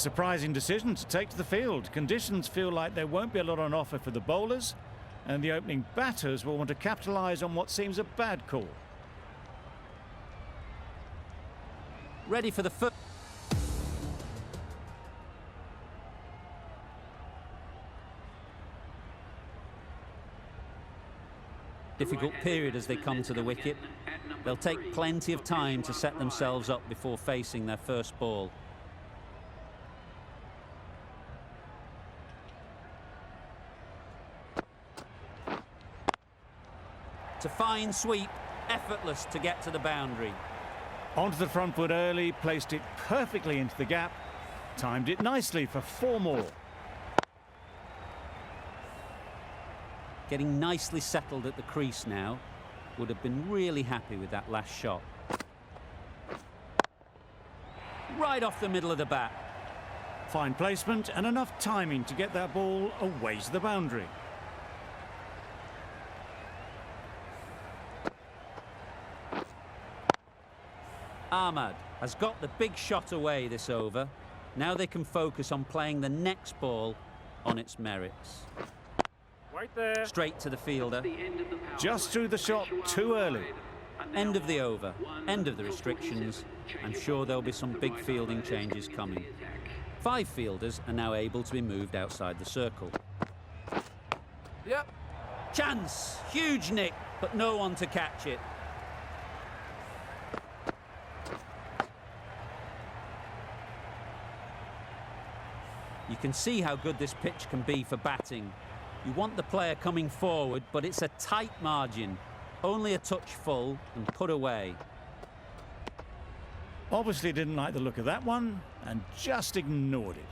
surprising decision to take to the field. Conditions feel like there won't be a lot on offer for the bowlers, and the opening batters will want to capitalise on what seems a bad call. Ready for the first. Difficult period as they come to the wicket. They'll take plenty of time to set themselves up before facing their first ball. To fine sweep, effortless to get to the boundary. Onto the front foot early, placed it perfectly into the gap, timed it nicely for 4 more. Getting nicely settled at the crease now. Would have been really happy with that last shot. Right off the middle of the bat. Fine placement and enough timing to get that ball away to the boundary. Ahmad has got the big shot away this over. Now they can focus on playing the next ball on its merits. Right there. Straight to the fielder. Just threw the shot too early. End of the over, end of the restrictions. I'm sure there'll be some big fielding changes coming. 5 fielders are now able to be moved outside the circle. Yep. Chance! Huge nick, but no one to catch it. You can see how good this pitch can be for batting. You want the player coming forward, but it's a tight margin. Only a touch full and put away. Obviously didn't like the look of that one and just ignored it.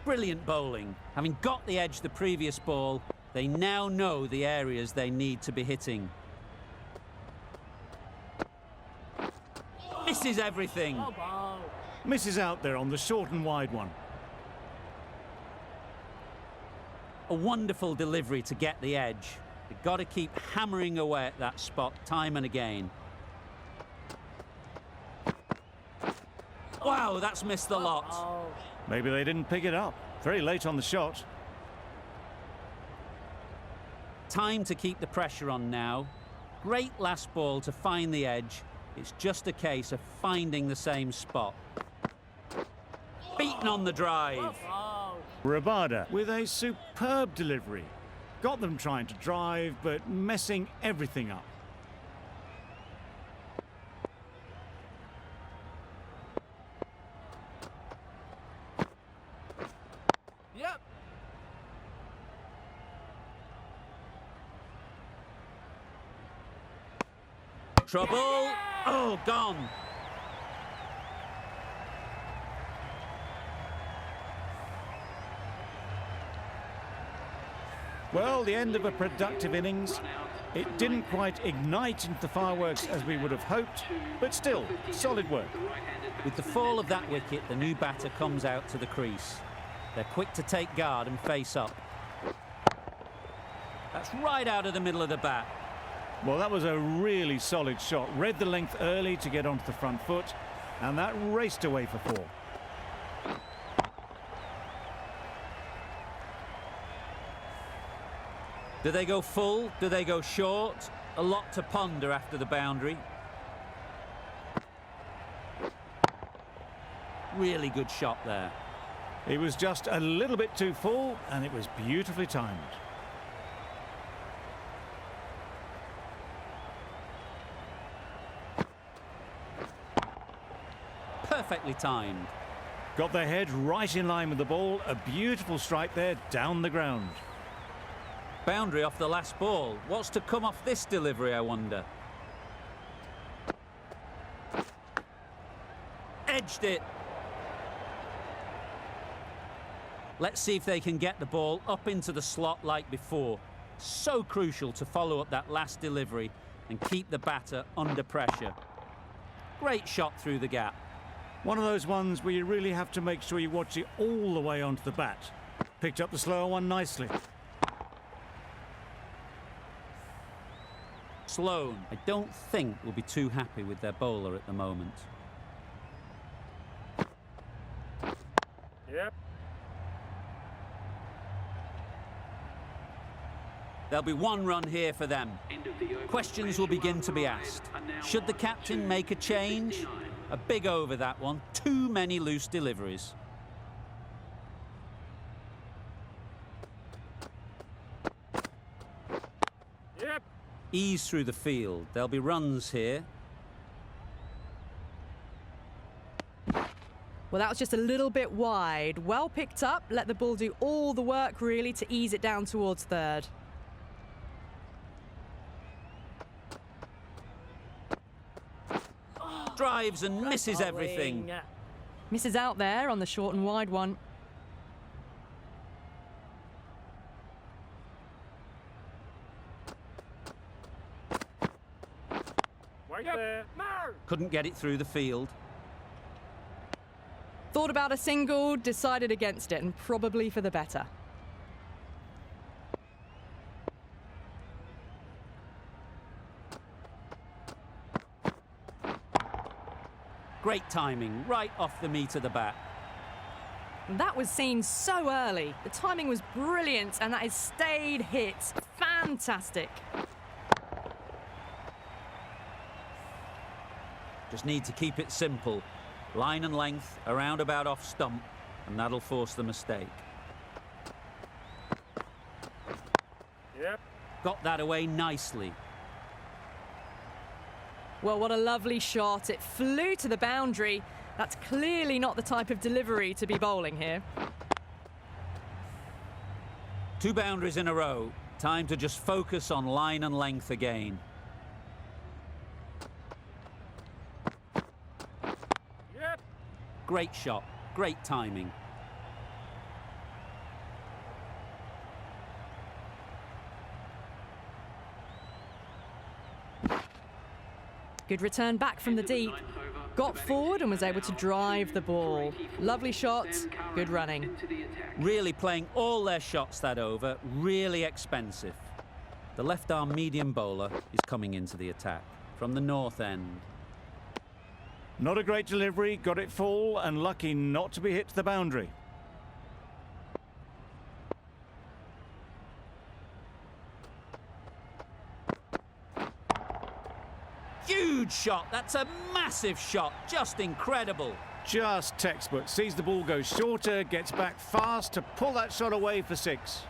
Brilliant bowling. Having got the edge the previous ball, they now know the areas they need to be hitting. Misses everything. Misses out there on the short and wide one. A wonderful delivery to get the edge. They've got to keep hammering away at that spot time and again. Wow, that's missed the lot. Maybe they didn't pick it up. Very late on the shot. Time to keep the pressure on now. Great last ball to find the edge. It's just a case of finding the same spot. Beaten on the drive. Rabada with a superb delivery. Got them trying to drive, but messing everything up. Yep. Trouble. Oh, gone. Well, the end of a productive innings. It didn't quite ignite into the fireworks as we would have hoped, but still, solid work. With the fall of that wicket, the new batter comes out to the crease. They're quick to take guard and face up. That's right out of the middle of the bat. Well, that was a really solid shot. Read the length early to get onto the front foot, and that raced away for 4. Do they go full? Do they go short? A lot to ponder after the boundary. Really good shot there. It was just a little bit too full, and it was beautifully timed. Perfectly timed. Got their head right in line with the ball. A beautiful strike there down the ground. Boundary off the last ball. What's to come off this delivery, I wonder? Edged it. Let's see if they can get the ball up into the slot like before. So crucial to follow up that last delivery and keep the batter under pressure. Great shot through the gap. One of those ones where you really have to make sure you watch it all the way onto the bat. Picked up the slower one nicely. Sloan, I don't think will be too happy with their bowler at the moment. Yep. There'll be one run here for them. Questions will begin to be asked. Should the captain make a change? A big over, that one. Too many loose deliveries. Yep. Ease through the field. There'll be runs here. Well, that was just a little bit wide. Well picked up. Let the ball do all the work, really, to ease it down towards third. Drives and misses everything. Misses out there on the short and wide one. Right there. No. Couldn't get it through the field. Thought about a single, decided against it, and probably for the better. Great timing, right off the meat of the bat. That was seen so early. The timing was brilliant, and that has stayed hit. Fantastic. Just need to keep it simple. Line and length, around about off stump, and that'll force the mistake. Yep. Got that away nicely. Well, what a lovely shot. It flew to the boundary. That's clearly not the type of delivery to be bowling here. 2 boundaries in a row. Time to just focus on line and length again. Yep. Great shot, great timing. Good return back from the deep. Got forward and was able to drive the ball. Lovely shot, good running. Really playing all their shots that over, really expensive. The left-arm medium bowler is coming into the attack from the north end. Not a great delivery, got it full and lucky not to be hit to the boundary. Huge shot, that's a massive shot, just incredible. Just textbook. Sees the ball go shorter, gets back fast to pull that shot away for 6.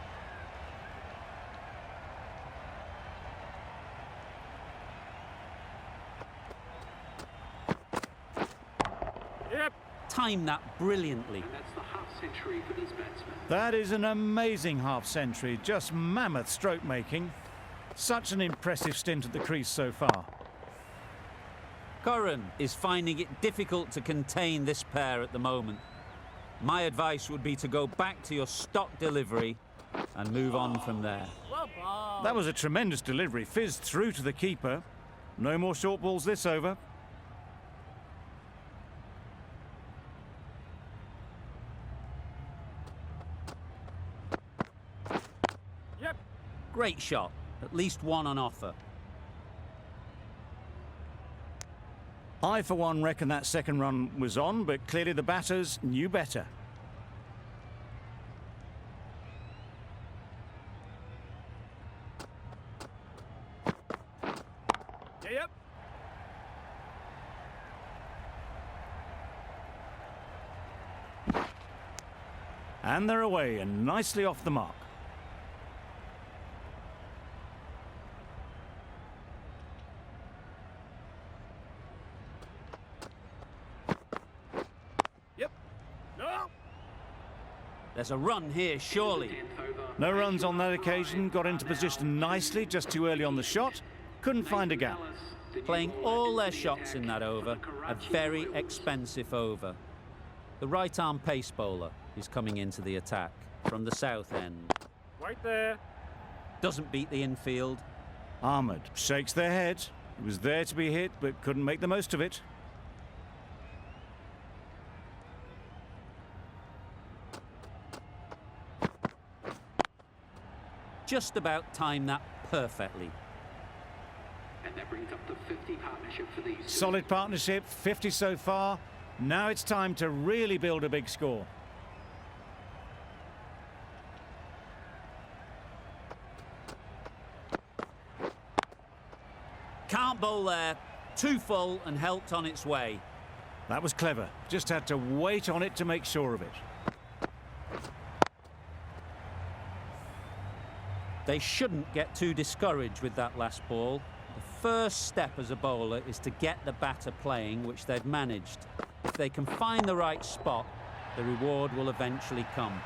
Yep. Timed that brilliantly. And that's the half century for this batsman. That is an amazing half century. Just mammoth stroke making. Such an impressive stint at the crease so far. Curran is finding it difficult to contain this pair at the moment. My advice would be to go back to your stock delivery and move on from there. Well ball. That was a tremendous delivery. Fizzed through to the keeper. No more short balls this over. Yep. Great shot, at least one on offer. I, for one, reckon that second run was on, but clearly the batters knew better. Yep. And they're away and nicely off the mark. Yep. No. There's a run here, surely. No runs on that occasion, got into position nicely, just too early on the shot. Couldn't find a gap. Playing all their shots in that over, a very expensive over. The right-arm pace bowler is coming into the attack from the south end. Right there. Doesn't beat the infield. Ahmed shakes their head. It was there to be hit, but couldn't make the most of it. Just about timed that perfectly. And that brings up the 50 partnership for these. Solid partnership, 50 so far. Now it's time to really build a big score. Can't bowl there. Too full and helped on its way. That was clever. Just had to wait on it to make sure of it. They shouldn't get too discouraged with that last ball. The first step as a bowler is to get the batter playing, which they've managed. If they can find the right spot, the reward will eventually come.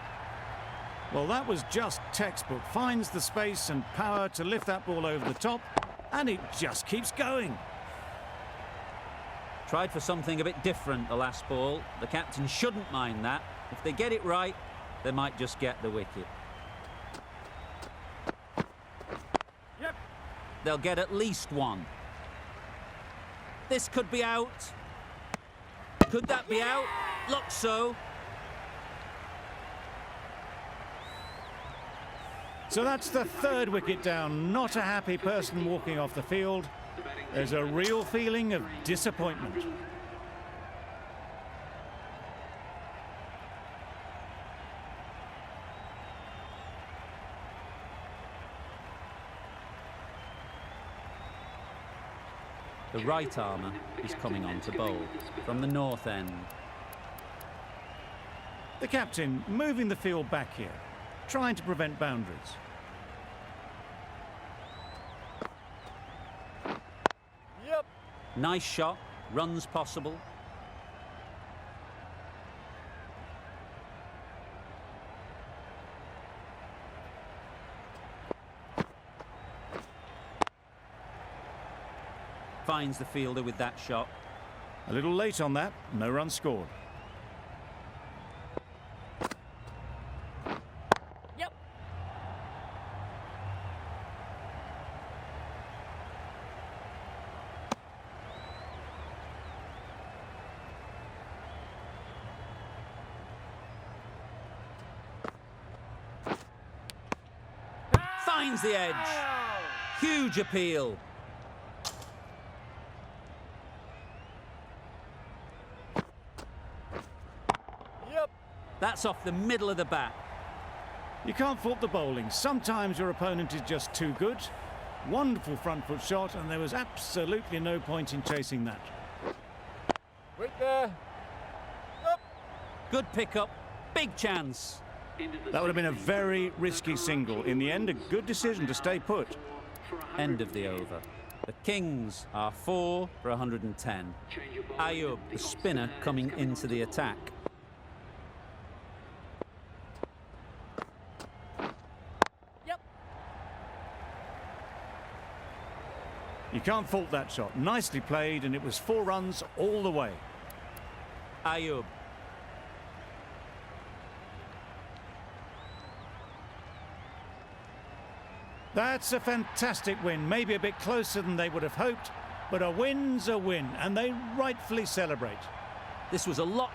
Well, that was just textbook. Finds the space and power to lift that ball over the top, and it just keeps going. Tried for something a bit different the last ball. The captain shouldn't mind that. If they get it right, they might just get the wicket. Yep. They'll get at least one. This could be out. Could that be out? Looks so. So that's the third wicket down. Not a happy person walking off the field. There's a real feeling of disappointment. The right armour is coming on to bowl from the north end. The captain moving the field back here, trying to prevent boundaries. Yep. Nice shot, runs possible. Finds the fielder with that shot. A little late on that, no run scored. Yep. Finds the edge. Huge appeal. Yep. That's off the middle of the bat. You can't fault the bowling. Sometimes your opponent is just too good. Wonderful front foot shot, and there was absolutely no point in chasing that. Wait there. Up. Good pickup, big chance. That would have been a very risky single. In the end, a good decision to stay put. End of the over. The Kings are 4 for 110. Ayub, the spinner, coming into the attack. Yep. You can't fault that shot. Nicely played, and it was 4 runs all the way. Ayub. That's a fantastic win. Maybe a bit closer than they would have hoped, but a win's a win, and they rightfully celebrate. This was a lot